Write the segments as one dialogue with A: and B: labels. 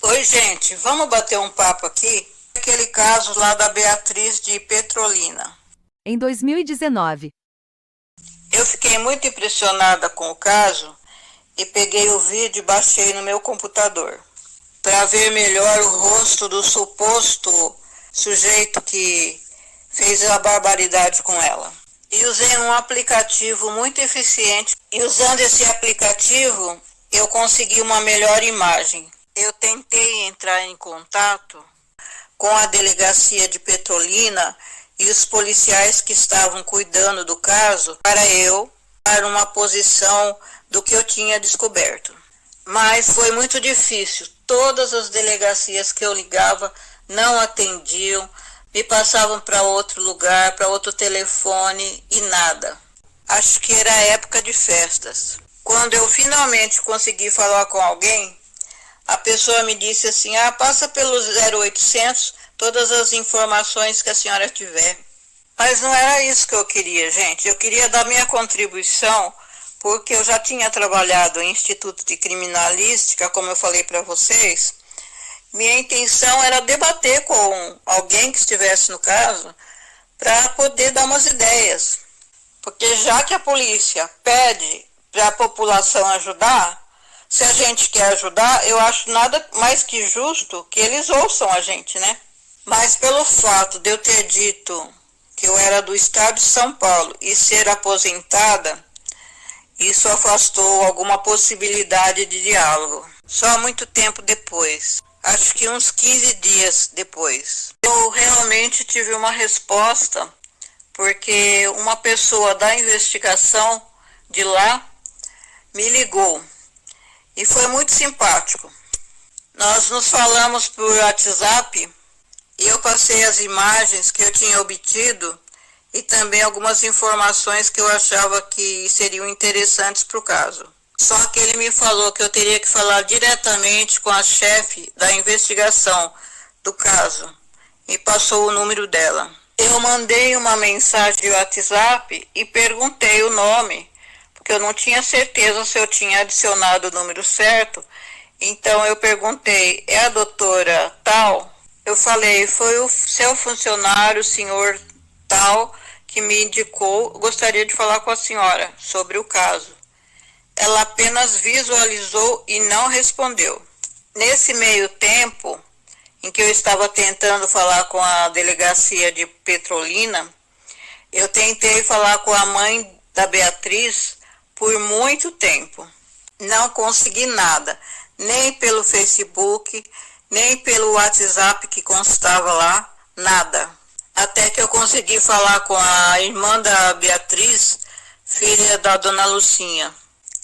A: Oi, gente, vamos bater um papo aqui? Aquele caso lá da Beatriz de Petrolina.
B: Em 2019,
A: Eu fiquei muito impressionada com o caso e peguei o vídeo e baixei no meu computador para ver melhor o rosto do suposto sujeito que fez a barbaridade com ela. E usei um aplicativo muito eficiente e usando esse aplicativo eu consegui uma melhor imagem. Eu tentei entrar em contato com a delegacia de Petrolina e os policiais que estavam cuidando do caso para eu dar uma posição do que eu tinha descoberto. Mas foi muito difícil. Todas as delegacias que eu ligava não atendiam, me passavam para outro lugar, para outro telefone e nada. Acho que era época de festas. Quando eu finalmente consegui falar com alguém, a pessoa me disse assim, passa pelo 0800 todas as informações que a senhora tiver. Mas não era isso que eu queria, gente. Eu queria dar minha contribuição, porque eu já tinha trabalhado em Instituto de Criminalística, como eu falei para vocês. Minha intenção era debater com alguém que estivesse no caso, para poder dar umas ideias. Porque já que a polícia pede para a população ajudar, se a gente quer ajudar, eu acho nada mais que justo que eles ouçam a gente, né? Mas pelo fato de eu ter dito que eu era do estado de São Paulo e ser aposentada, isso afastou alguma possibilidade de diálogo. Só muito tempo depois, acho que uns 15 dias depois, eu realmente tive uma resposta, porque uma pessoa da investigação de lá me ligou. E foi muito simpático. Nós nos falamos por WhatsApp e eu passei as imagens que eu tinha obtido e também algumas informações que eu achava que seriam interessantes para o caso. Só que ele me falou que eu teria que falar diretamente com a chefe da investigação do caso e passou o número dela. Eu mandei uma mensagem de WhatsApp e perguntei o nome, porque eu não tinha certeza se eu tinha adicionado o número certo. Então eu perguntei, é a doutora tal? Eu falei, foi o seu funcionário, o senhor tal, que me indicou, gostaria de falar com a senhora sobre o caso. Ela apenas visualizou e não respondeu. Nesse meio tempo, em que eu estava tentando falar com a delegacia de Petrolina, eu tentei falar com a mãe da Beatriz por muito tempo. Não consegui nada, nem pelo Facebook, nem pelo WhatsApp que constava lá, nada. Até que eu consegui falar com a irmã da Beatriz, filha da dona Lucinha.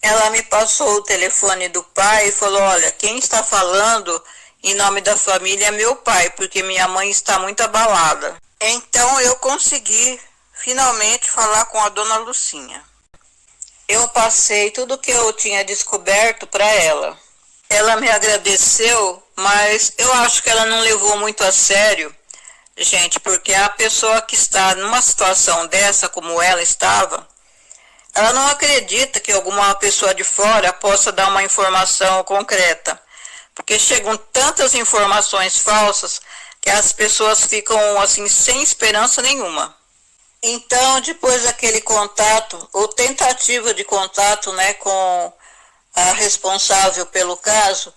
A: Ela me passou o telefone do pai e falou, olha, quem está falando em nome da família é meu pai, porque minha mãe está muito abalada. Então eu consegui finalmente falar com a dona Lucinha. Eu passei tudo que eu tinha descoberto para ela. Ela me agradeceu, mas eu acho que ela não levou muito a sério, gente, porque a pessoa que está numa situação dessa, como ela estava, ela não acredita que alguma pessoa de fora possa dar uma informação concreta, porque chegam tantas informações falsas que as pessoas ficam assim sem esperança nenhuma. Então, depois daquele contato, ou tentativa de contato, né, com a responsável pelo caso,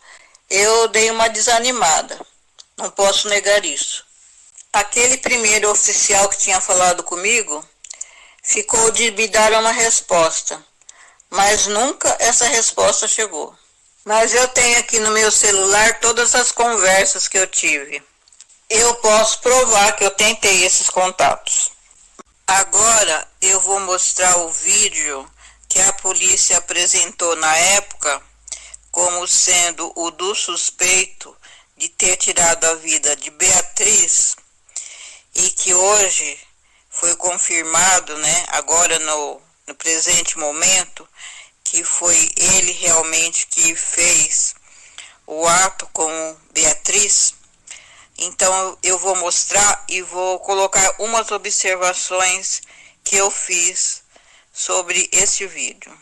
A: eu dei uma desanimada. Não posso negar isso. Aquele primeiro oficial que tinha falado comigo ficou de me dar uma resposta, mas nunca essa resposta chegou. Mas eu tenho aqui no meu celular todas as conversas que eu tive. Eu posso provar que eu tentei esses contatos. Agora eu vou mostrar o vídeo que a polícia apresentou na época como sendo o do suspeito de ter tirado a vida de Beatriz e que hoje foi confirmado, né, agora no presente momento, que foi ele realmente que fez o ato com Beatriz. Então eu vou mostrar e vou colocar umas observações que eu fiz sobre esse vídeo.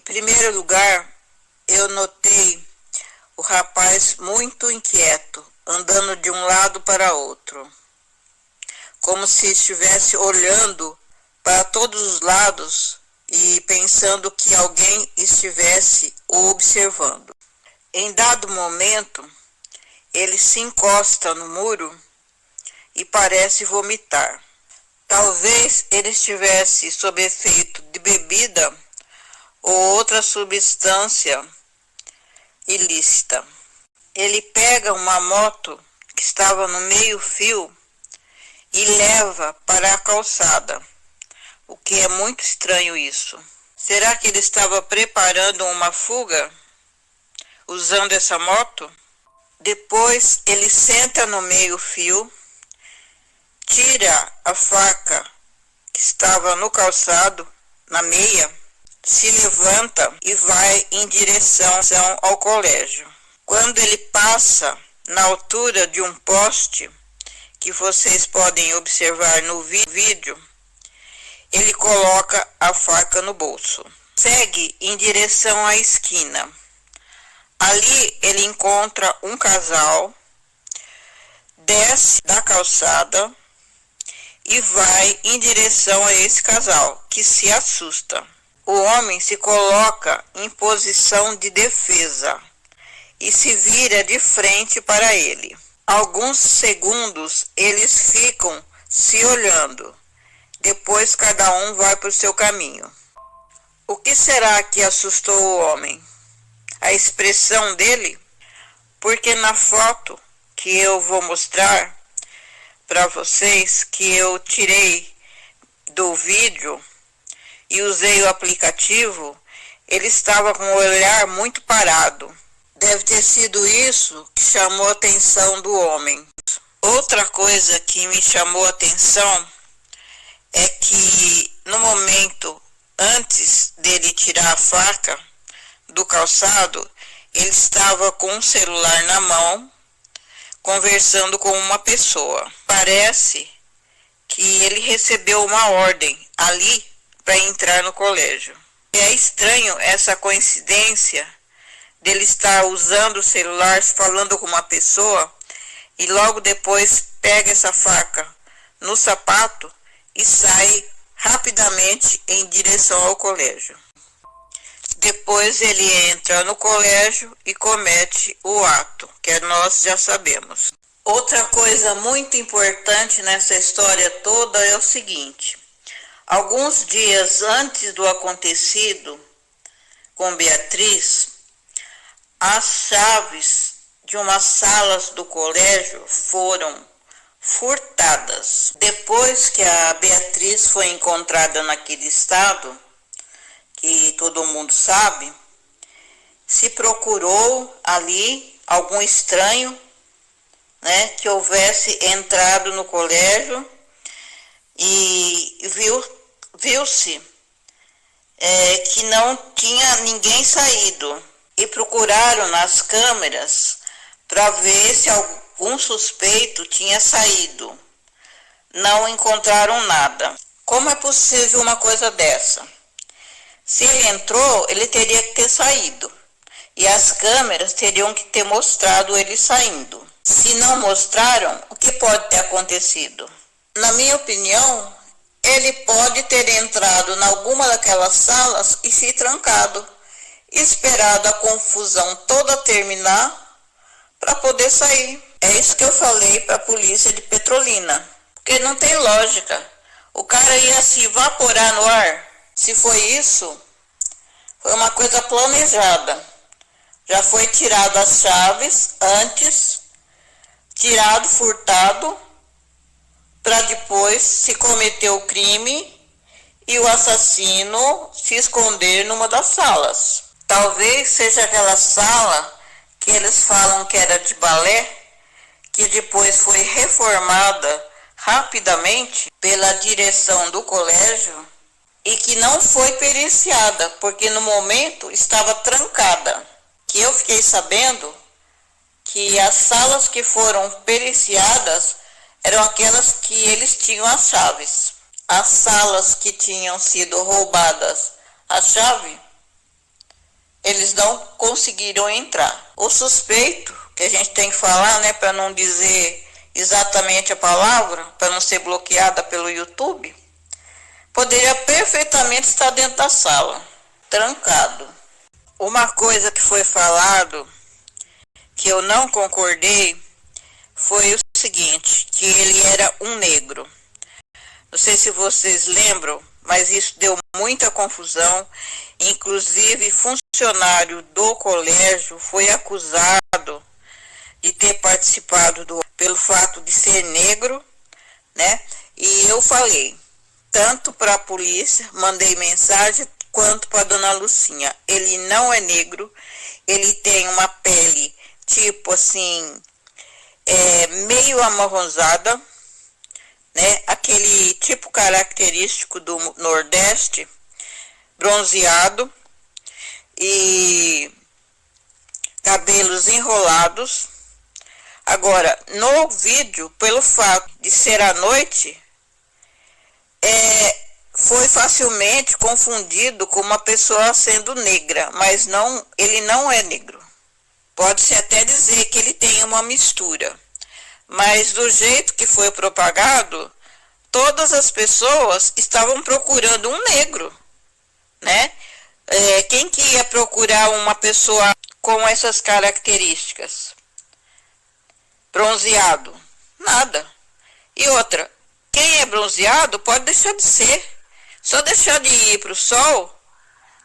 A: primeiro lugar, eu notei o rapaz muito inquieto, andando de um lado para outro, como se estivesse olhando para todos os lados e pensando que alguém estivesse o observando. Em dado momento, ele se encosta no muro e parece vomitar. Talvez ele estivesse sob efeito de bebida ou outra substância ilícita. Ele pega uma moto que estava no meio-fio e leva para a calçada, o que é muito estranho isso. Será que ele estava preparando uma fuga usando essa moto? Depois ele senta no meio-fio, tira a faca que estava no calçado, na meia, se levanta e vai em direção ao colégio. Quando ele passa na altura de um poste, que vocês podem observar no vídeo, ele coloca a faca no bolso. Segue em direção à esquina. Ali ele encontra um casal, desce da calçada e vai em direção a esse casal, que se assusta. O homem se coloca em posição de defesa e se vira de frente para ele. Alguns segundos eles ficam se olhando, depois cada um vai para o seu caminho. O que será que assustou o homem? A expressão dele? Porque na foto que eu vou mostrar para vocês, que eu tirei do vídeo e usei o aplicativo, ele estava com o olhar muito parado. Deve ter sido isso que chamou a atenção do homem. Outra coisa que me chamou a atenção é que no momento antes dele tirar a faca do calçado, ele estava com um celular na mão, conversando com uma pessoa. Parece que ele recebeu uma ordem ali para entrar no colégio. E é estranho essa coincidência dele estar usando o celular, falando com uma pessoa, e logo depois pega essa faca no sapato e sai rapidamente em direção ao colégio. Depois ele entra no colégio e comete o ato, que nós já sabemos. Outra coisa muito importante nessa história toda é o seguinte: alguns dias antes do acontecido com Beatriz, as chaves de umas salas do colégio foram furtadas. Depois que a Beatriz foi encontrada naquele estado, que todo mundo sabe, se procurou ali algum estranho, que houvesse entrado no colégio, e viu-se que não tinha ninguém saído, e procuraram nas câmeras para ver se algum suspeito tinha saído. Não encontraram nada. Como é possível uma coisa dessa? Se ele entrou, ele teria que ter saído, e as câmeras teriam que ter mostrado ele saindo. Se não mostraram, o que pode ter acontecido? Na minha opinião, ele pode ter entrado em alguma daquelas salas e se trancado, esperado a confusão toda terminar para poder sair. É isso que eu falei para a polícia de Petrolina, porque não tem lógica. O cara ia se evaporar no ar. Se foi isso, foi uma coisa planejada. Já foi tirado as chaves antes, tirado, furtado, para depois se cometer o crime e o assassino se esconder numa das salas. Talvez seja aquela sala que eles falam que era de balé, que depois foi reformada rapidamente pela direção do colégio e que não foi periciada, porque no momento estava trancada. Que eu fiquei sabendo que as salas que foram periciadas eram aquelas que eles tinham as chaves. As salas que tinham sido roubadas a chave eles não conseguiram entrar. O suspeito, que a gente tem que falar, né, para não dizer exatamente a palavra, para não ser bloqueada pelo YouTube, poderia perfeitamente estar dentro da sala, trancado. Uma coisa que foi falado, que eu não concordei, foi o seguinte, que ele era um negro. Não sei se vocês lembram, mas isso deu muita confusão. Inclusive, funcionário do colégio foi acusado de ter participado pelo fato de ser negro, né? E eu falei, tanto para a polícia, mandei mensagem, quanto para dona Lucinha. Ele não é negro, ele tem uma pele tipo assim, meio amarronzada, né? Aquele tipo característico do Nordeste, bronzeado e cabelos enrolados. Agora, no vídeo, pelo fato de ser à noite, foi facilmente confundido com uma pessoa sendo negra, mas não, ele não é negro. Pode-se até dizer que ele tem uma mistura, mas do jeito que foi propagado, todas as pessoas estavam procurando um negro, né? Quem que ia procurar uma pessoa com essas características? Bronzeado? Nada. E outra, quem é bronzeado pode deixar de ser. Só deixar de ir para o sol,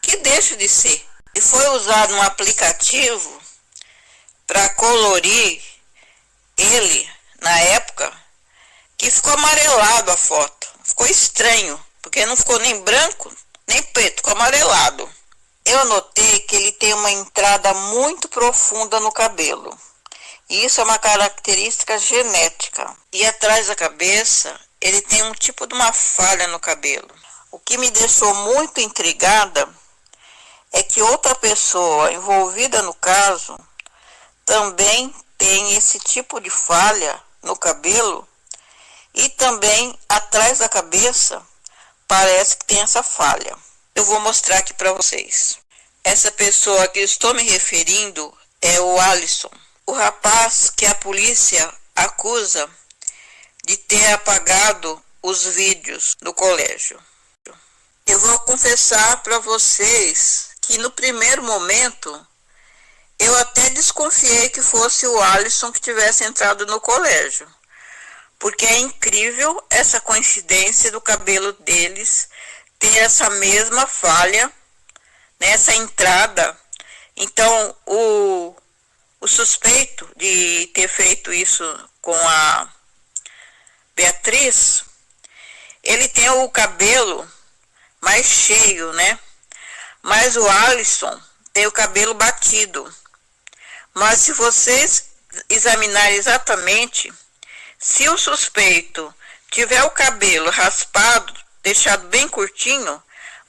A: que deixa de ser. E foi usado um aplicativo para colorir ele, na época, que ficou amarelado a foto. Ficou estranho, porque não ficou nem branco, nem preto, ficou amarelado. Eu notei que ele tem uma entrada muito profunda no cabelo. E isso é uma característica genética. E atrás da cabeça, ele tem um tipo de uma falha no cabelo. O que me deixou muito intrigada é que outra pessoa envolvida no caso também tem esse tipo de falha no cabelo e também atrás da cabeça parece que tem essa falha. Eu vou mostrar aqui para vocês. Essa pessoa que eu estou me referindo é o Alisson, o rapaz que a polícia acusa de ter apagado os vídeos do colégio. Eu vou confessar para vocês que no primeiro momento eu até desconfiei que fosse o Alisson que tivesse entrado no colégio, porque é incrível essa coincidência do cabelo deles ter essa mesma falha, nessa entrada. Então o suspeito de ter feito isso com a Beatriz, ele tem o cabelo mais cheio, né? Mas o Alisson tem o cabelo batido. Mas se vocês examinarem exatamente, se o suspeito tiver o cabelo raspado, deixado bem curtinho,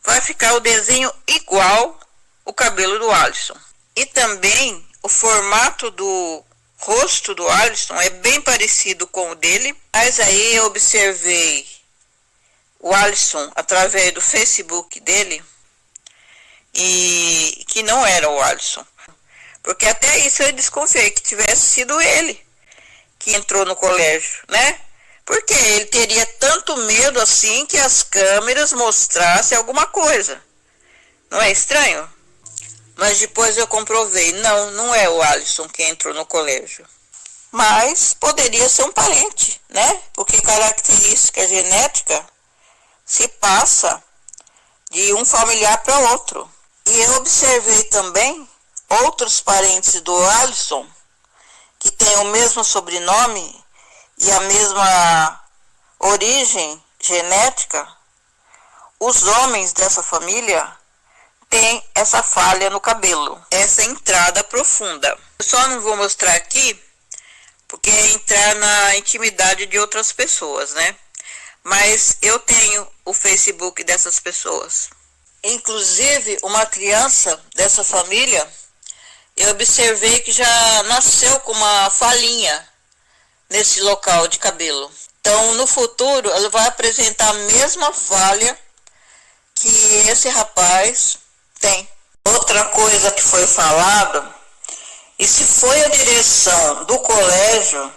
A: vai ficar o desenho igual o cabelo do Alisson. E também o formato do rosto do Alisson é bem parecido com o dele, mas aí eu observei o Alisson através do Facebook dele e que não era o Alisson, porque até isso eu desconfiei que tivesse sido ele que entrou no colégio, né? Porque ele teria tanto medo assim que as câmeras mostrassem alguma coisa. Não é estranho? Mas depois eu comprovei, não é o Alisson que entrou no colégio. Mas poderia ser um parente, né? Porque característica genética se passa de um familiar para outro. E eu observei também outros parentes do Alisson que têm o mesmo sobrenome e a mesma origem genética. Os homens dessa família têm essa falha no cabelo, essa entrada profunda. Eu só não vou mostrar aqui porque é entrar na intimidade de outras pessoas, né? Mas eu tenho o Facebook dessas pessoas. Inclusive, uma criança dessa família, eu observei que já nasceu com uma falhinha nesse local de cabelo. Então, no futuro, ela vai apresentar a mesma falha que esse rapaz tem. Outra coisa que foi falada, e se foi a direção do colégio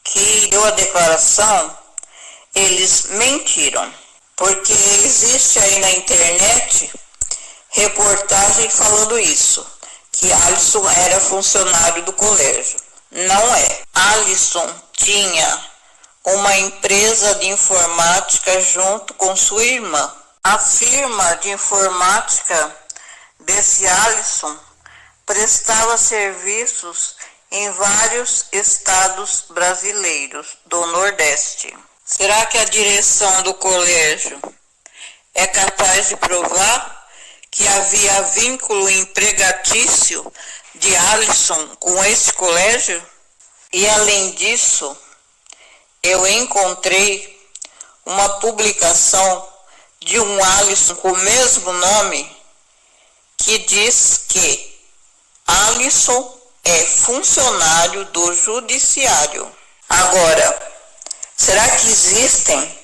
A: que deu a declaração, eles mentiram, porque existe aí na internet reportagem falando isso, que Alisson era funcionário do colégio. Não é. Alisson tinha uma empresa de informática junto com sua irmã. A firma de informática desse Alisson prestava serviços em vários estados brasileiros do Nordeste. Será que a direção do colégio é capaz de provar que havia vínculo empregatício de Alisson com esse colégio? E além disso, eu encontrei uma publicação de um Alisson com o mesmo nome que diz que Alisson é funcionário do judiciário. Agora, será que existem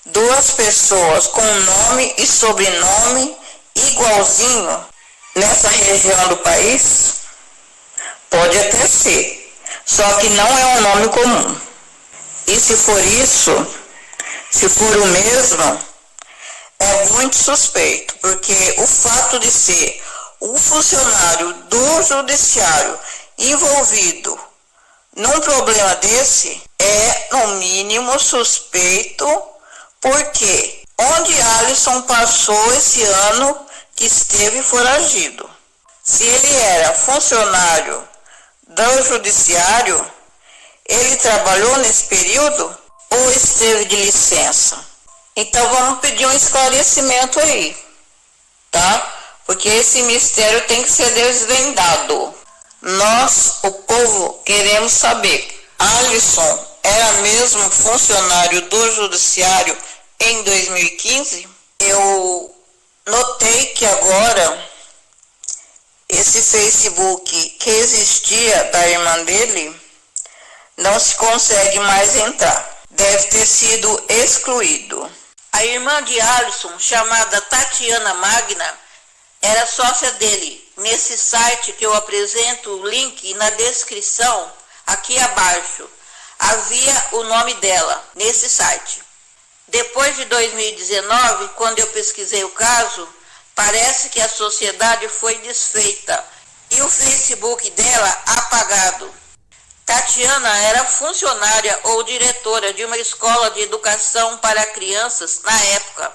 A: duas pessoas com nome e sobrenome igualzinho nessa região do país? Pode até ser, só que não é um nome comum. E se for isso, se for o mesmo, é muito suspeito, porque o fato de ser um funcionário do judiciário envolvido num problema desse é, no mínimo, suspeito, porque onde Alisson passou esse ano que esteve foragido? Se ele era funcionário do judiciário, ele trabalhou nesse período ou esteve de licença? Então vamos pedir um esclarecimento aí, tá? Porque esse mistério tem que ser desvendado. Nós, o povo, queremos saber. Alisson era mesmo funcionário do judiciário em 2015? Eu notei que agora esse Facebook que existia da irmã dele não se consegue mais entrar. Deve ter sido excluído. A irmã de Alisson, chamada Tatiana Magna, era sócia dele nesse site que eu apresento o link na descrição aqui abaixo. Havia o nome dela nesse site. Depois de 2019, quando eu pesquisei o caso, parece que a sociedade foi desfeita e o Facebook dela apagado. Tatiana era funcionária ou diretora de uma escola de educação para crianças na época.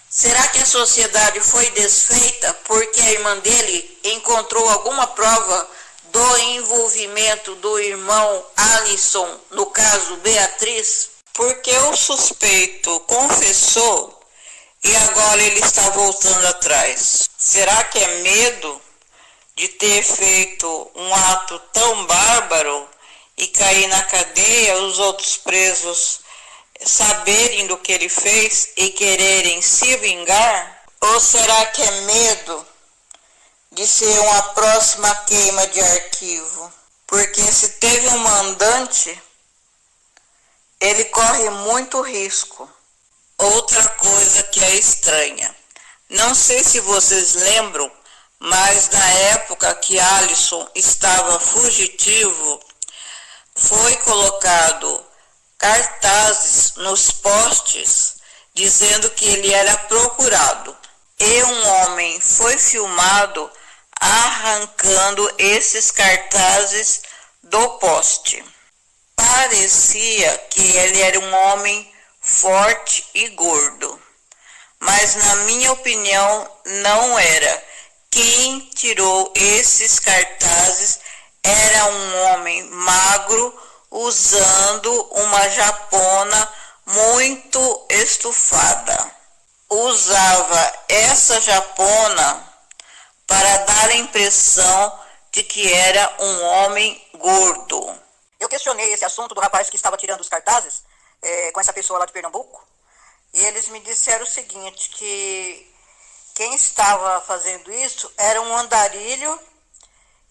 A: Será que a sociedade foi desfeita porque a irmã dele encontrou alguma prova do envolvimento do irmão Alisson, no caso Beatriz? Porque o suspeito confessou e agora ele está voltando atrás. Será que é medo de ter feito um ato tão bárbaro e cair na cadeia, os outros presos saberem do que ele fez e quererem se vingar? Ou será que é medo de ser uma próxima queima de arquivo? Porque se teve um mandante, ele corre muito risco. Outra coisa que é estranha, não sei se vocês lembram, mas na época que Alisson estava fugitivo, foi colocado cartazes nos postes dizendo que ele era procurado. E um homem foi filmado arrancando esses cartazes do poste. Parecia que ele era um homem forte e gordo, mas na minha opinião não era. Quem tirou esses cartazes era um homem magro usando uma japona muito estufada. Usava essa japona para dar a impressão de que era um homem gordo. Eu questionei esse assunto do rapaz que estava tirando os cartazes com essa pessoa lá de Pernambuco, e eles me disseram o seguinte, que quem estava fazendo isso era um andarilho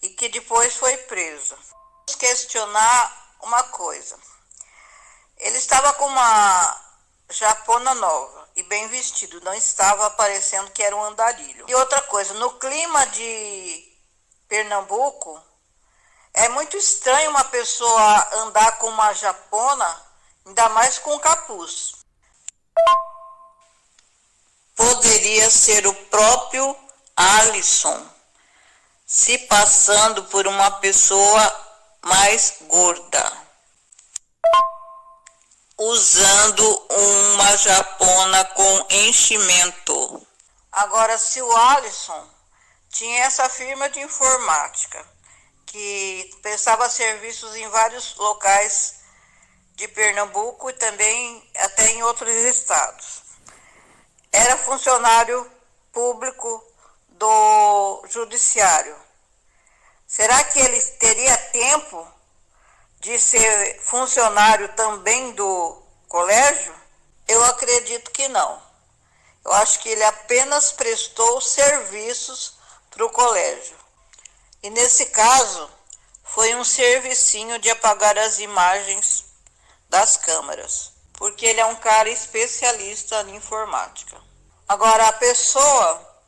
A: e que depois foi preso. Vamos questionar uma coisa. Ele estava com uma japona nova e bem vestido, não estava parecendo que era um andarilho. E outra coisa, no clima de Pernambuco, é muito estranho uma pessoa andar com uma japona, ainda mais com capuz. Poderia ser o próprio Alisson, se passando por uma pessoa mais gorda, usando uma japona com enchimento. Agora, se o Alisson tinha essa firma de informática, que prestava serviços em vários locais de Pernambuco e também até em outros estados, era funcionário público do judiciário, será que ele teria tempo de ser funcionário também do colégio? Eu acredito que não. Eu acho que ele apenas prestou serviços para o colégio. E nesse caso, foi um servicinho de apagar as imagens das câmeras, porque ele é um cara especialista em informática. Agora, a pessoa,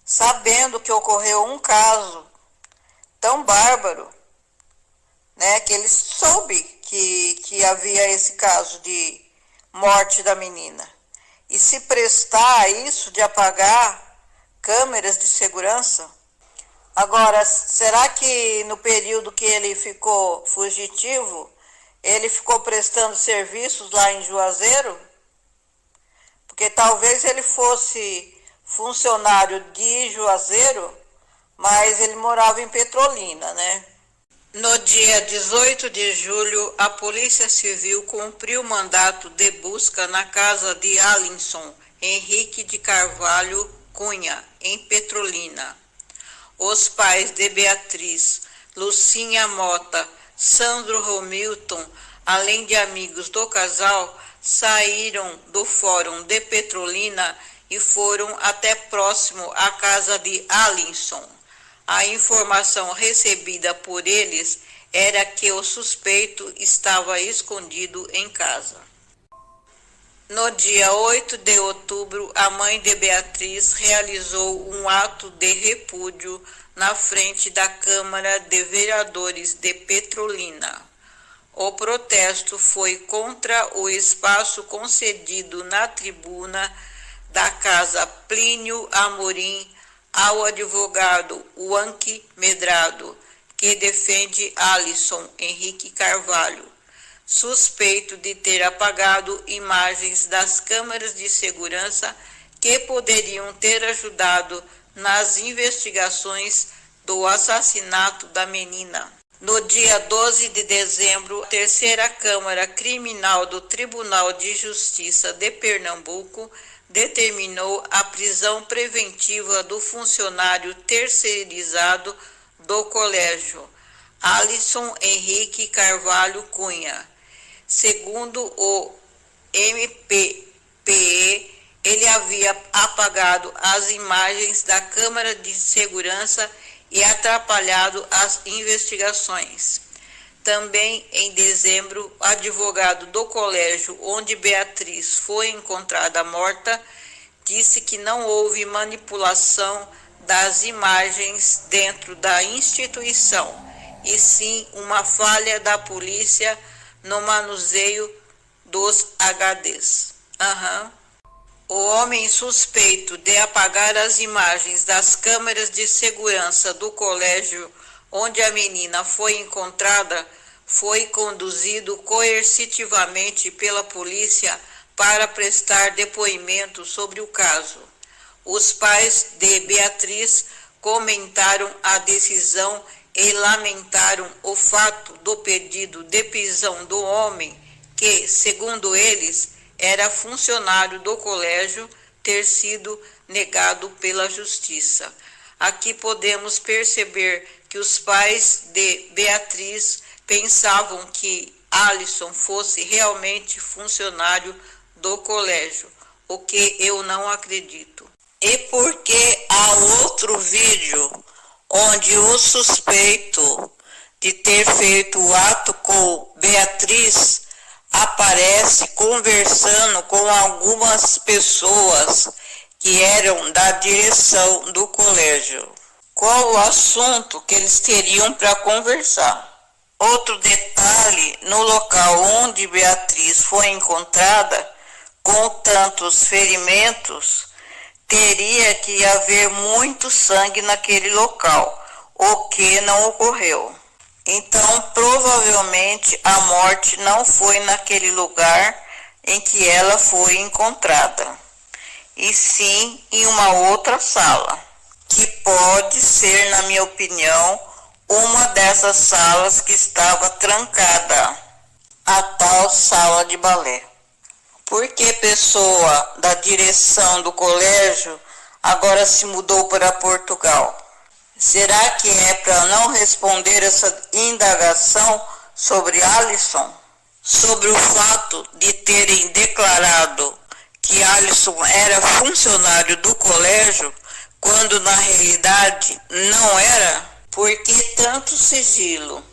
A: sabendo que ocorreu um caso tão bárbaro, né, que ele soube que havia esse caso de morte da menina, e se prestar a isso de apagar câmeras de segurança. Agora, será que no período que ele ficou fugitivo, ele ficou prestando serviços lá em Juazeiro? Porque talvez ele fosse funcionário de Juazeiro, mas ele morava em Petrolina, né? No dia 18 de julho, a Polícia Civil cumpriu mandato de busca na casa de Alisson Henrique de Carvalho Cunha, em Petrolina. Os pais de Beatriz, Lucinha Mota, Sandro Romilton, além de amigos do casal, saíram do Fórum de Petrolina e foram até próximo à casa de Alisson. A informação recebida por eles era que o suspeito estava escondido em casa. No dia 8 de outubro, a mãe de Beatriz realizou um ato de repúdio na frente da Câmara de Vereadores de Petrolina. O protesto foi contra o espaço concedido na tribuna da Casa Plínio Amorim ao advogado Wanky Medrado, que defende Alisson Henrique Carvalho, suspeito de ter apagado imagens das câmeras de segurança que poderiam ter ajudado nas investigações do assassinato da menina. No dia 12 de dezembro, a Terceira Câmara Criminal do Tribunal de Justiça de Pernambuco determinou a prisão preventiva do funcionário terceirizado do colégio, Alisson Henrique Carvalho Cunha. Segundo o MPPE, ele havia apagado as imagens da câmara de segurança e atrapalhado as investigações. Também em dezembro, o advogado do colégio onde Beatriz foi encontrada morta disse que não houve manipulação das imagens dentro da instituição, e sim uma falha da polícia no manuseio dos HDs. O homem suspeito de apagar as imagens das câmeras de segurança do colégio onde a menina foi encontrada foi conduzido coercitivamente pela polícia para prestar depoimento sobre o caso. Os pais de Beatriz comentaram a decisão e lamentaram o fato do pedido de prisão do homem, que, segundo eles, era funcionário do colégio, ter sido negado pela justiça. Aqui podemos perceber que os pais de Beatriz pensavam que Alisson fosse realmente funcionário do colégio, o que eu não acredito. E porque há outro vídeo onde o suspeito de ter feito o ato com Beatriz aparece conversando com algumas pessoas que eram da direção do colégio. Qual o assunto que eles teriam para conversar? Outro detalhe, no local onde Beatriz foi encontrada, com tantos ferimentos, teria que haver muito sangue naquele local, o que não ocorreu. Então, provavelmente, a morte não foi naquele lugar em que ela foi encontrada, e sim em uma outra sala, que pode ser, na minha opinião, uma dessas salas que estava trancada, a tal sala de balé. Porque pessoa da direção do colégio agora se mudou para Portugal? Será que é para não responder essa indagação sobre Alisson? Sobre o fato de terem declarado que Alisson era funcionário do colégio, quando na realidade não era? Por que tanto sigilo?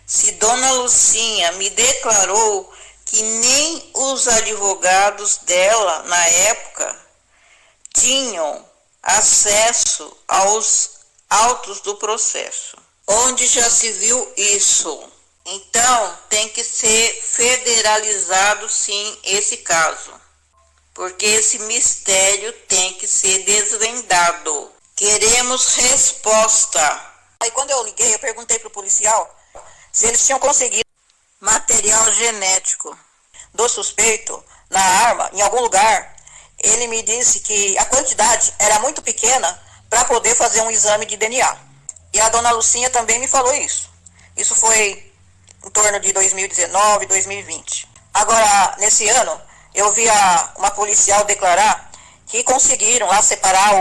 A: Se Dona Lucinha me declarou que nem os advogados dela, na época, tinham acesso aos autos do processo. Onde já se viu isso? Então, tem que ser federalizado, sim, esse caso. Porque esse mistério tem que ser desvendado. Queremos resposta. Aí, quando eu liguei, eu perguntei para o policial se eles tinham conseguido material genético do suspeito na arma, em algum lugar. Ele me disse que a quantidade era muito pequena para poder fazer um exame de DNA. E a Dona Lucinha também me falou isso. Isso foi em torno de 2019, 2020. Agora, nesse ano, eu vi uma policial declarar que conseguiram lá separar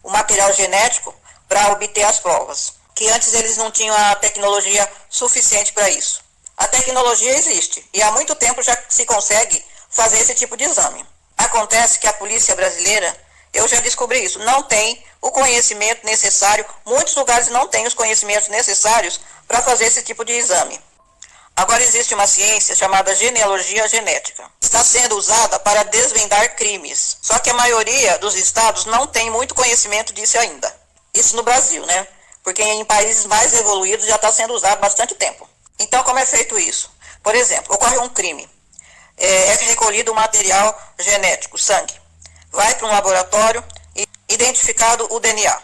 A: o material genético para obter as provas. Que antes eles não tinham a tecnologia suficiente para isso. A tecnologia existe e há muito tempo já se consegue fazer esse tipo de exame. Acontece que a polícia brasileira, eu já descobri isso, não tem o conhecimento necessário, muitos lugares não têm os conhecimentos necessários para fazer esse tipo de exame. Agora existe uma ciência chamada genealogia genética. Está sendo usada para desvendar crimes. Só que a maioria dos estados não tem muito conhecimento disso ainda. Isso no Brasil, né? Porque em países mais evoluídos já está sendo usado há bastante tempo. Então, como é feito isso? Por exemplo, ocorre um crime. É recolhido o material genético, sangue. Vai para um laboratório e identificado o DNA.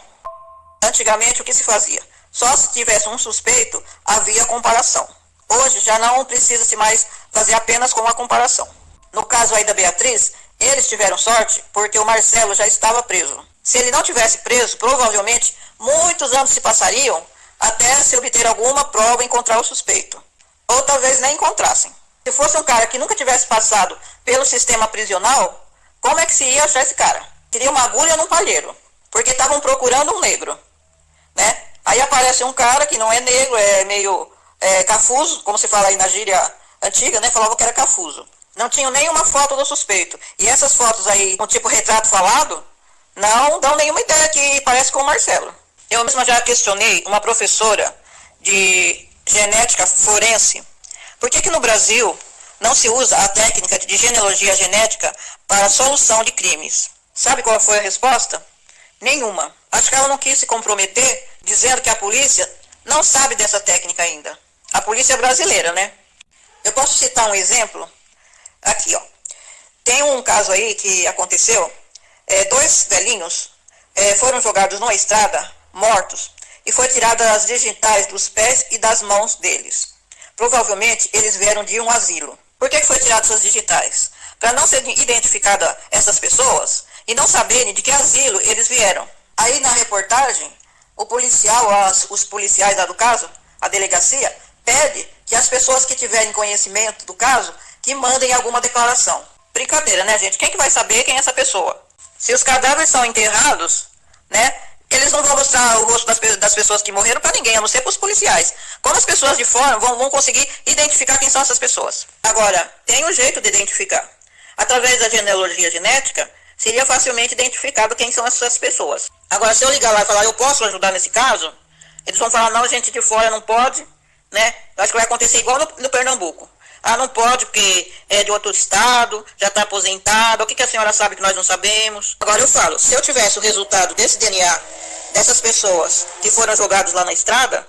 A: Antigamente, o que se fazia? Só se tivesse um suspeito, havia comparação. Hoje, já não precisa-se mais fazer apenas com a comparação. No caso aí da Beatriz, eles tiveram sorte porque o Marcelo já estava preso. Se ele não tivesse preso, provavelmente, muitos anos se passariam até se obter alguma prova e encontrar o suspeito. Ou talvez nem encontrassem. Se fosse um cara que nunca tivesse passado pelo sistema prisional, como é que se ia achar esse cara? Seria uma agulha num palheiro, porque estavam procurando um negro, né? Aí aparece um cara que não é negro, é meio cafuso, como se fala aí na gíria antiga, né? Falava que era cafuso. Não tinham nenhuma foto do suspeito. E essas fotos aí, com tipo retrato falado, não dão nenhuma ideia que parece com o Marcelo. Eu mesma já questionei uma professora de genética forense. Por que no Brasil não se usa a técnica de genealogia genética para a solução de crimes? Sabe qual foi a resposta? Nenhuma. Acho que ela não quis se comprometer dizendo que a polícia não sabe dessa técnica ainda. A polícia brasileira, né? Eu posso citar um exemplo? Aqui, ó. Tem um caso aí que aconteceu. Dois velhinhos foram jogados numa estrada, mortos, e foi tiradas as digitais dos pés e das mãos deles. Provavelmente eles vieram de um asilo. Por que foi tiradas suas digitais? Para não serem identificadas essas pessoas e não saberem de que asilo eles vieram. Aí na reportagem, o policial, os policiais lá do caso, a delegacia, pede que as pessoas que tiverem conhecimento do caso, que mandem alguma declaração. Brincadeira, né, gente? Quem que vai saber quem é essa pessoa? Se os cadáveres são enterrados, né, eles não vão mostrar o rosto das pessoas que morreram para ninguém, a não ser para os policiais. Como as pessoas de fora vão conseguir identificar quem são essas pessoas? Agora, tem um jeito de identificar. Através da genealogia genética, seria facilmente identificado quem são essas pessoas. Agora, se eu ligar lá e falar, eu posso ajudar nesse caso, eles vão falar, não, gente de fora não pode, né? Eu acho que vai acontecer igual no Pernambuco. Ah, não pode porque é de outro estado, já está aposentado, o que a senhora sabe que nós não sabemos? Agora eu falo, se eu tivesse o resultado desse DNA, dessas pessoas que foram jogadas lá na estrada,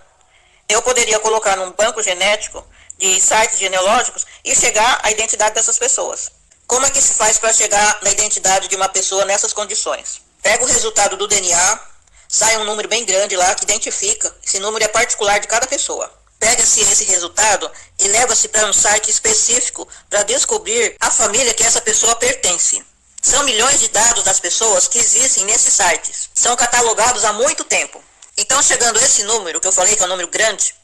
A: eu poderia colocar num banco genético de sites genealógicos e chegar à identidade dessas pessoas. Como é que se faz para chegar na identidade de uma pessoa nessas condições? Pega o resultado do DNA, sai um número bem grande lá que identifica, esse número é particular de cada pessoa. Pega-se esse resultado e leva-se para um site específico para descobrir a família que essa pessoa pertence. São milhões de dados das pessoas que existem nesses sites. São catalogados há muito tempo. Então, chegando esse número, que eu falei que é um número grande,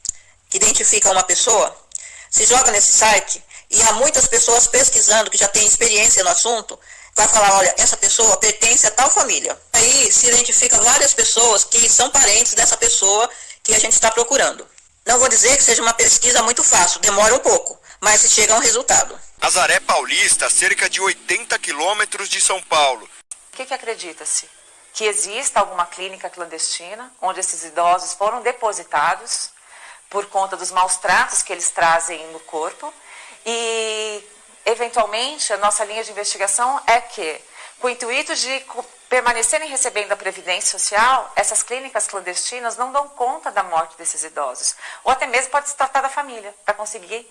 A: que identifica uma pessoa, se joga nesse site e há muitas pessoas pesquisando que já têm experiência no assunto, vai falar, olha, essa pessoa pertence a tal família. Aí se identifica várias pessoas que são parentes dessa pessoa que a gente está procurando. Não vou dizer que seja uma pesquisa muito fácil, demora um pouco, mas se chega a um resultado.
C: Nazaré Paulista, cerca de 80 quilômetros de São Paulo.
D: O que acredita-se? Que exista alguma clínica clandestina, onde esses idosos foram depositados por conta dos maus tratos que eles trazem no corpo e, eventualmente, a nossa linha de investigação é que, com o intuito de permanecerem recebendo a Previdência Social, essas clínicas clandestinas não dão conta da morte desses idosos. Ou até mesmo pode se tratar da família, para conseguir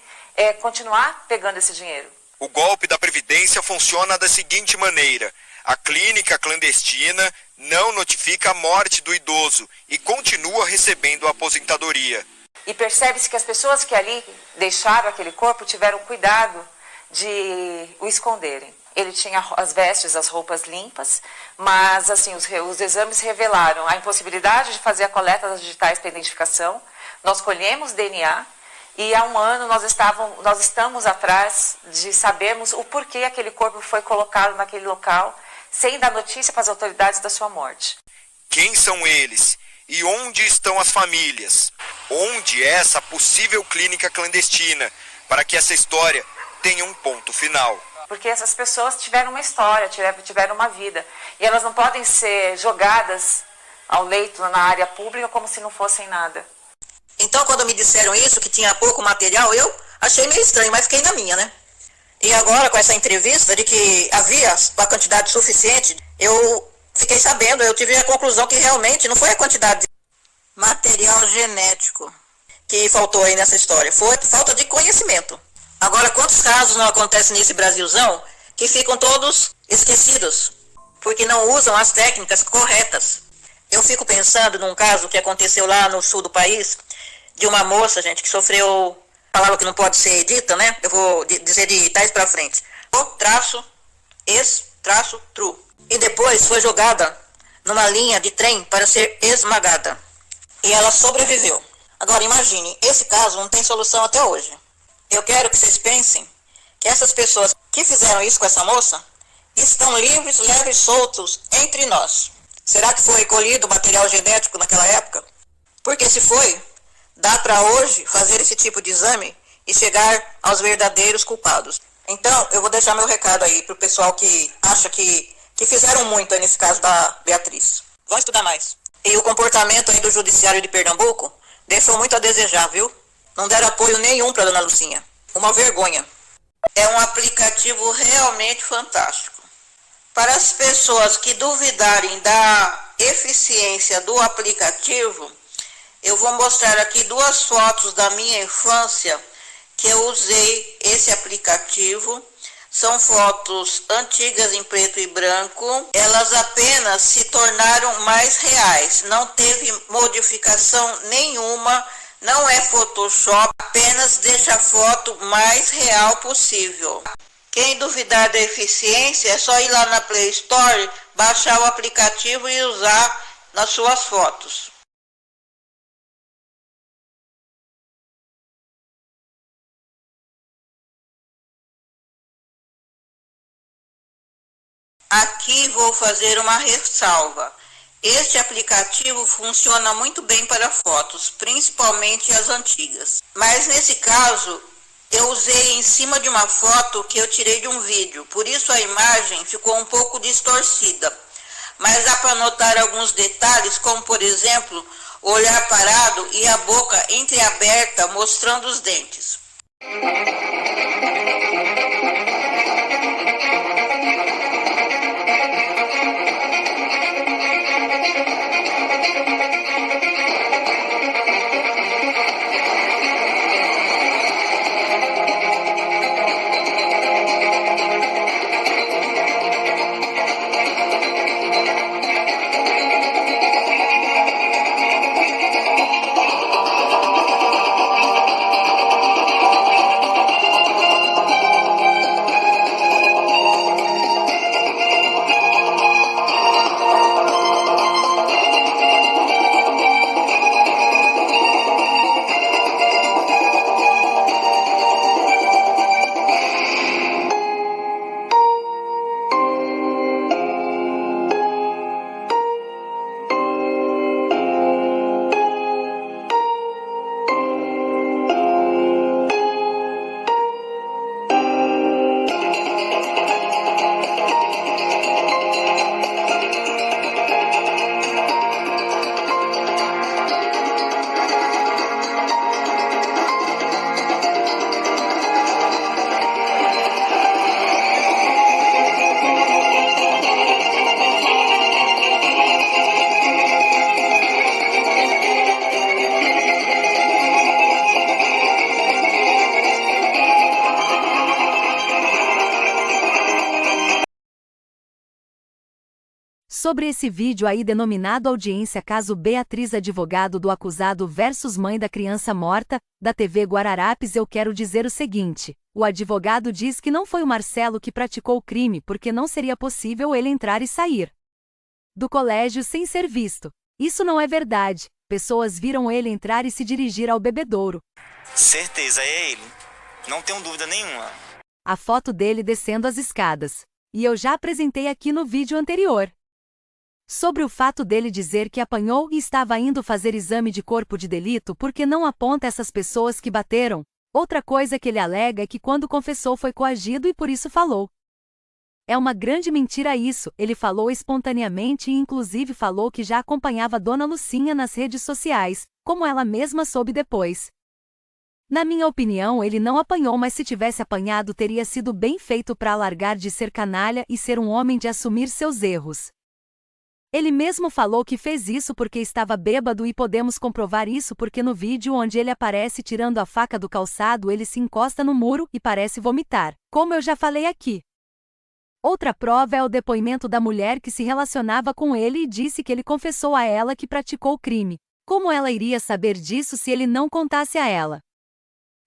D: continuar pegando esse dinheiro.
C: O golpe da Previdência funciona da seguinte maneira. A clínica clandestina não notifica a morte do idoso e continua recebendo a aposentadoria.
D: E percebe-se que as pessoas que ali deixaram aquele corpo tiveram cuidado de o esconderem. Ele tinha as vestes, as roupas limpas, mas assim, os exames revelaram a impossibilidade de fazer a coleta das digitais para identificação. Nós colhemos DNA e há um ano nós estamos atrás de sabermos o porquê aquele corpo foi colocado naquele local, sem dar notícia para as autoridades da sua morte.
C: Quem são eles? E onde estão as famílias? Onde é essa possível clínica clandestina? Para que essa história tenha um ponto final.
D: Porque essas pessoas tiveram uma história, tiveram uma vida. E elas não podem ser jogadas ao leito na área pública como se não fossem nada.
A: Então, quando me disseram isso, que tinha pouco material, eu achei meio estranho, mas fiquei na minha, né? E agora, com essa entrevista de que havia a quantidade suficiente, eu fiquei sabendo, eu tive a conclusão que realmente não foi a quantidade de material genético que faltou aí nessa história, foi falta de conhecimento. Agora, quantos casos não acontecem nesse Brasilzão que ficam todos esquecidos, porque não usam as técnicas corretas? Eu fico pensando num caso que aconteceu lá no sul do país, de uma moça, gente, que sofreu, palavra que não pode ser dita, né? Eu vou dizer de trás para frente. O-ex-tru. E depois foi jogada numa linha de trem para ser esmagada. E ela sobreviveu. Agora, imagine, esse caso não tem solução até hoje. Eu quero que vocês pensem que essas pessoas que fizeram isso com essa moça estão livres, leves, soltos entre nós. Será que foi colhido material genético naquela época? Porque se foi, dá para hoje fazer esse tipo de exame e chegar aos verdadeiros culpados. Então, eu vou deixar meu recado aí para o pessoal que acha que fizeram muito aí nesse caso da Beatriz. Vão estudar mais. E o comportamento aí do Judiciário de Pernambuco deixou muito a desejar, viu? Não deram apoio nenhum para dona Lucinha. Uma vergonha. É um aplicativo realmente fantástico. Para as pessoas que duvidarem da eficiência do aplicativo, eu vou mostrar aqui duas fotos da minha infância que eu usei esse aplicativo. São fotos antigas em preto e branco. Elas apenas se tornaram mais reais. Não teve modificação nenhuma. Não é Photoshop. Apenas deixa a foto mais real possível. Quem duvidar da eficiência é só ir lá na Play Store, baixar o aplicativo e usar nas suas fotos. Aqui vou fazer uma ressalva. Este aplicativo funciona muito bem para fotos, principalmente as antigas. Mas nesse caso, eu usei em cima de uma foto que eu tirei de um vídeo, por isso a imagem ficou um pouco distorcida. Mas dá para notar alguns detalhes, como por exemplo, o olhar parado e a boca entreaberta mostrando os dentes.
B: Sobre esse vídeo aí denominado Audiência Caso Beatriz Advogado do Acusado versus Mãe da Criança Morta, da TV Guararapes, eu quero dizer o seguinte: o advogado diz que não foi o Marcelo que praticou o crime porque não seria possível ele entrar e sair do colégio sem ser visto. Isso não é verdade. Pessoas viram ele entrar e se dirigir ao bebedouro.
E: Certeza, é ele. Não tenho dúvida nenhuma.
B: A foto dele descendo as escadas. E eu já apresentei aqui no vídeo anterior. Sobre o fato dele dizer que apanhou e estava indo fazer exame de corpo de delito porque não aponta essas pessoas que bateram. Outra coisa que ele alega é que quando confessou foi coagido e por isso falou. É uma grande mentira isso, ele falou espontaneamente e inclusive falou que já acompanhava Dona Lucinha nas redes sociais, como ela mesma soube depois. Na minha opinião, ele não apanhou, mas se tivesse apanhado teria sido bem feito para largar de ser canalha e ser um homem de assumir seus erros. Ele mesmo falou que fez isso porque estava bêbado e podemos comprovar isso porque no vídeo onde ele aparece tirando a faca do calçado ele se encosta no muro e parece vomitar, como eu já falei aqui. Outra prova é o depoimento da mulher que se relacionava com ele e disse que ele confessou a ela que praticou o crime. Como ela iria saber disso se ele não contasse a ela?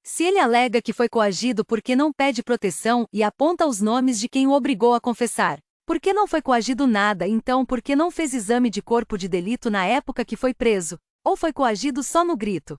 B: Se ele alega que foi coagido porque não pede proteção e aponta os nomes de quem o obrigou a confessar, por que não foi coagido nada, então por que não fez exame de corpo de delito na época que foi preso? Ou foi coagido só no grito?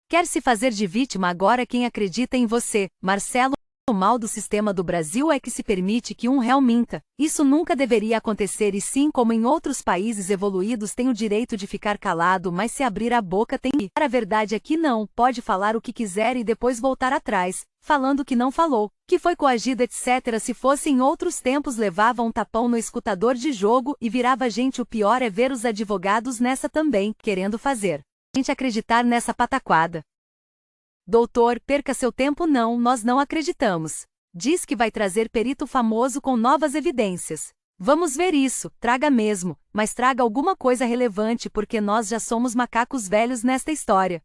B: Quer se fazer de vítima agora quem acredita em você, Marcelo? O mal do sistema do Brasil é que se permite que um réu minta. Isso nunca deveria acontecer e sim, como em outros países evoluídos, tem o direito de ficar calado, mas se abrir a boca tem que. A verdade é que não, pode falar o que quiser e depois voltar atrás, falando que não falou, que foi coagido, etc. Se fosse em outros tempos levava um tapão no escutador de jogo e virava gente. O pior é ver os advogados nessa também, querendo fazer a gente acreditar nessa pataquada. Doutor, perca seu tempo não, nós não acreditamos. Diz que vai trazer perito famoso com novas evidências. Vamos ver isso, traga mesmo, mas traga alguma coisa relevante porque nós já somos macacos velhos nesta história.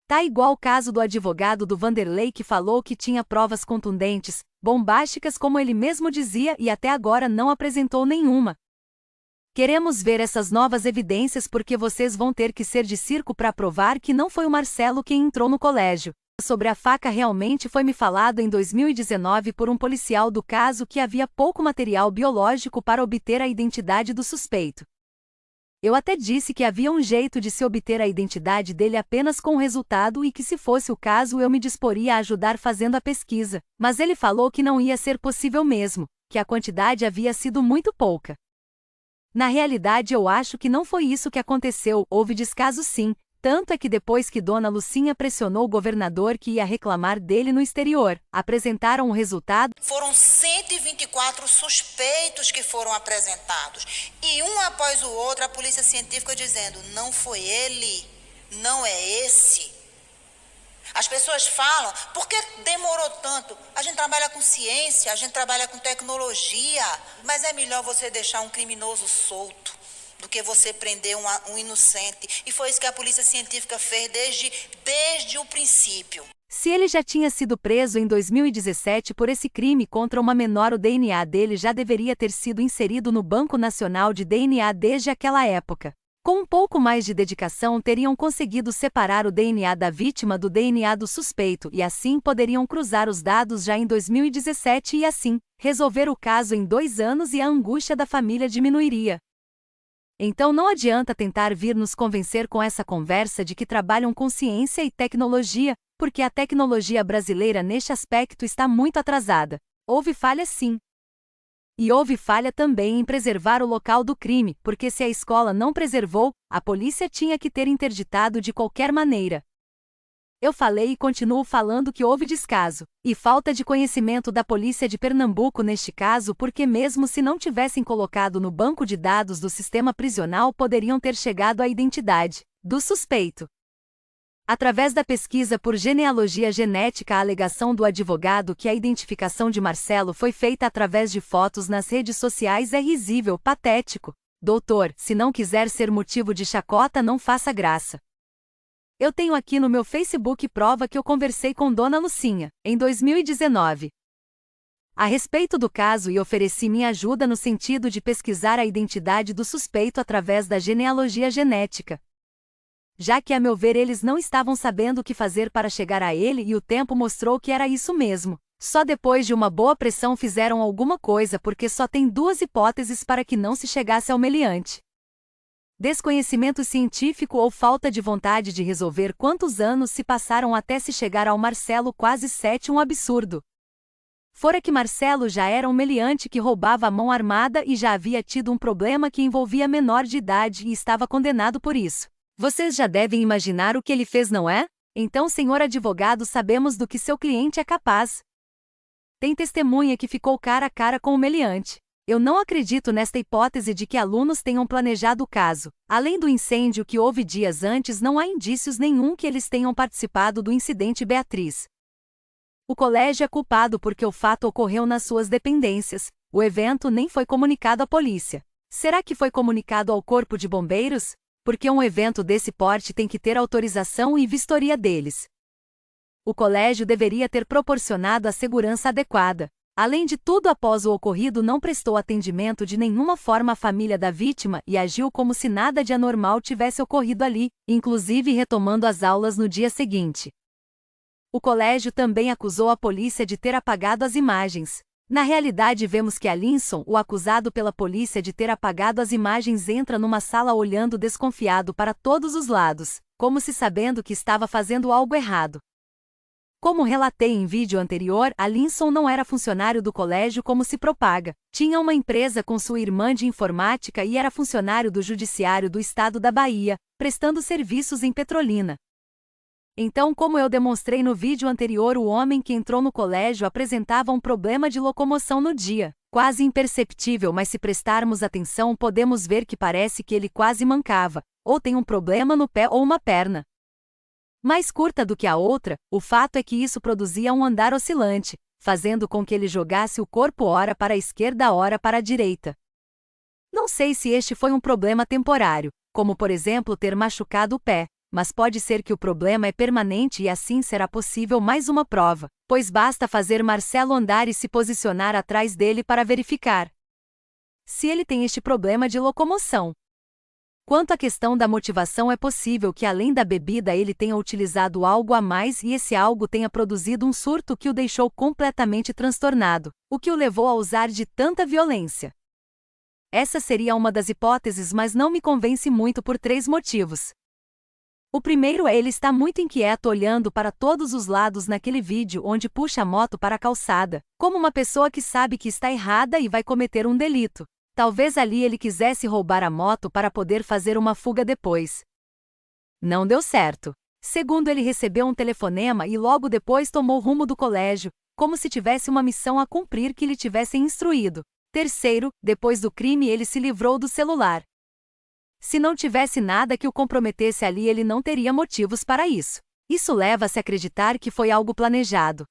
B: Tá igual o caso do advogado do Vanderlei que falou que tinha provas contundentes, bombásticas como ele mesmo dizia e até agora não apresentou nenhuma. Queremos ver essas novas evidências porque vocês vão ter que ser de circo para provar que não foi o Marcelo quem entrou no colégio. Sobre a faca realmente foi me falado em 2019 por um policial do caso que havia pouco material biológico para obter a identidade do suspeito. Eu até disse que havia um jeito de se obter a identidade dele apenas com o resultado e que se fosse o caso eu me disporia a ajudar fazendo a pesquisa, mas ele falou que não ia ser possível mesmo, que a quantidade havia sido muito pouca. Na realidade eu acho que não foi isso que aconteceu, houve descaso sim, tanto é que depois que Dona Lucinha pressionou o governador que ia reclamar dele no exterior, apresentaram o resultado.
F: Foram 124 suspeitos que foram apresentados, e um após o outro a polícia científica dizendo, não foi ele, não é esse. As pessoas falam, por que demorou tanto? A gente trabalha com ciência, a gente trabalha com tecnologia, mas é melhor você deixar um criminoso solto do que você prender um inocente. E foi isso que a polícia científica fez desde o princípio.
B: Se ele já tinha sido preso em 2017 por esse crime contra uma menor, o DNA dele já deveria ter sido inserido no Banco Nacional de DNA desde aquela época. Com um pouco mais de dedicação, teriam conseguido separar o DNA da vítima do DNA do suspeito e assim poderiam cruzar os dados já em 2017 e assim, resolver o caso em 2 anos e a angústia da família diminuiria. Então não adianta tentar vir nos convencer com essa conversa de que trabalham com ciência e tecnologia, porque a tecnologia brasileira neste aspecto está muito atrasada. Houve falha sim. E houve falha também em preservar o local do crime, porque se a escola não preservou, a polícia tinha que ter interditado de qualquer maneira. Eu falei e continuo falando que houve descaso, e falta de conhecimento da polícia de Pernambuco neste caso, porque mesmo se não tivessem colocado no banco de dados do sistema prisional, poderiam ter chegado à identidade do suspeito. Através da pesquisa por genealogia genética, a alegação do advogado que a identificação de Marcelo foi feita através de fotos nas redes sociais é risível, patético. Doutor, se não quiser ser motivo de chacota, não faça graça. Eu tenho aqui no meu Facebook prova que eu conversei com Dona Lucinha, em 2019, a respeito do caso e ofereci minha ajuda no sentido de pesquisar a identidade do suspeito através da genealogia genética. Já que, a meu ver, eles não estavam sabendo o que fazer para chegar a ele e o tempo mostrou que era isso mesmo. Só depois de uma boa pressão fizeram alguma coisa porque só tem 2 hipóteses para que não se chegasse ao meliante. Desconhecimento científico ou falta de vontade de resolver. Quantos anos se passaram até se chegar ao Marcelo? Quase 7, um absurdo. Fora que Marcelo já era um meliante que roubava à mão armada e já havia tido um problema que envolvia menor de idade e estava condenado por isso. Vocês já devem imaginar o que ele fez, não é? Então, senhor advogado, sabemos do que seu cliente é capaz. Tem testemunha que ficou cara a cara com o meliante. Eu não acredito nesta hipótese de que alunos tenham planejado o caso. Além do incêndio que houve dias antes, não há indícios nenhum que eles tenham participado do incidente Beatriz. O colégio é culpado porque o fato ocorreu nas suas dependências. O evento nem foi comunicado à polícia. Será que foi comunicado ao Corpo de Bombeiros? Porque um evento desse porte tem que ter autorização e vistoria deles. O colégio deveria ter proporcionado a segurança adequada. Além de tudo, após o ocorrido, não prestou atendimento de nenhuma forma à família da vítima e agiu como se nada de anormal tivesse ocorrido ali, inclusive retomando as aulas no dia seguinte. O colégio também acusou a polícia de ter apagado as imagens. Na realidade, vemos que Alinson, o acusado pela polícia de ter apagado as imagens, entra numa sala olhando desconfiado para todos os lados, como se sabendo que estava fazendo algo errado. Como relatei em vídeo anterior, Alinson não era funcionário do colégio como se propaga. Tinha uma empresa com sua irmã de informática e era funcionário do Judiciário do Estado da Bahia, prestando serviços em Petrolina. Então, como eu demonstrei no vídeo anterior, o homem que entrou no colégio apresentava um problema de locomoção no dia. Quase imperceptível, mas se prestarmos atenção podemos ver que parece que ele quase mancava, ou tem um problema no pé ou uma perna mais curta do que a outra. O fato é que isso produzia um andar oscilante, fazendo com que ele jogasse o corpo ora para a esquerda, ora para a direita. Não sei se este foi um problema temporário, como por exemplo ter machucado o pé, mas pode ser que o problema é permanente e assim será possível mais uma prova, pois basta fazer Marcelo andar e se posicionar atrás dele para verificar se ele tem este problema de locomoção. Quanto à questão da motivação, é possível que além da bebida ele tenha utilizado algo a mais e esse algo tenha produzido um surto que o deixou completamente transtornado, o que o levou a usar de tanta violência. Essa seria uma das hipóteses, mas não me convence muito por 3 motivos. O primeiro é ele está muito inquieto olhando para todos os lados naquele vídeo onde puxa a moto para a calçada, como uma pessoa que sabe que está errada e vai cometer um delito. Talvez ali ele quisesse roubar a moto para poder fazer uma fuga depois. Não deu certo. Segundo, ele recebeu um telefonema e logo depois tomou rumo do colégio, como se tivesse uma missão a cumprir que lhe tivessem instruído. Terceiro, depois do crime ele se livrou do celular. Se não tivesse nada que o comprometesse ali, ele não teria motivos para isso. Isso leva-se a acreditar que foi algo planejado.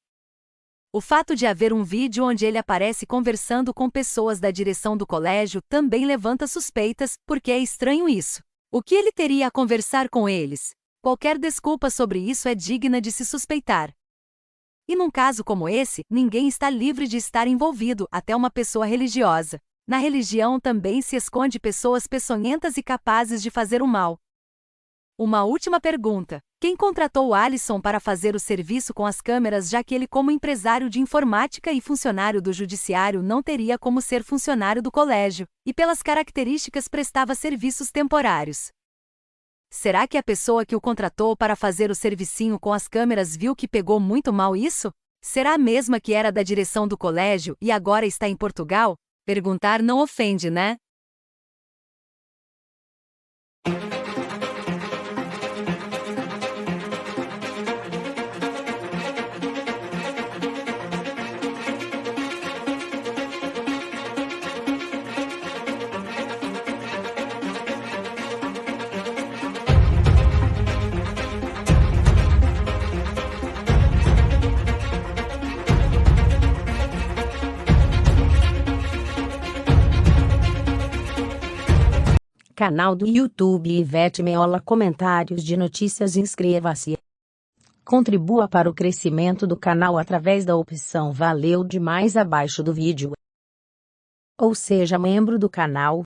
B: O fato de haver um vídeo onde ele aparece conversando com pessoas da direção do colégio também levanta suspeitas, porque é estranho isso. O que ele teria a conversar com eles? Qualquer desculpa sobre isso é digna de se suspeitar. E num caso como esse, ninguém está livre de estar envolvido, até uma pessoa religiosa. Na religião também se esconde pessoas peçonhentas e capazes de fazer o mal. Uma última pergunta. Quem contratou o Alisson para fazer o serviço com as câmeras, já que ele, como empresário de informática e funcionário do judiciário, não teria como ser funcionário do colégio, e pelas características prestava serviços temporários? Será que a pessoa que o contratou para fazer o servicinho com as câmeras viu que pegou muito mal isso? Será a mesma que era da direção do colégio e agora está em Portugal? Perguntar não ofende, né?
G: Canal do YouTube Ivete Meola. Comentários de notícias. Inscreva-se. Contribua para o crescimento do canal através da opção Valeu Demais abaixo do vídeo. Ou seja membro do canal.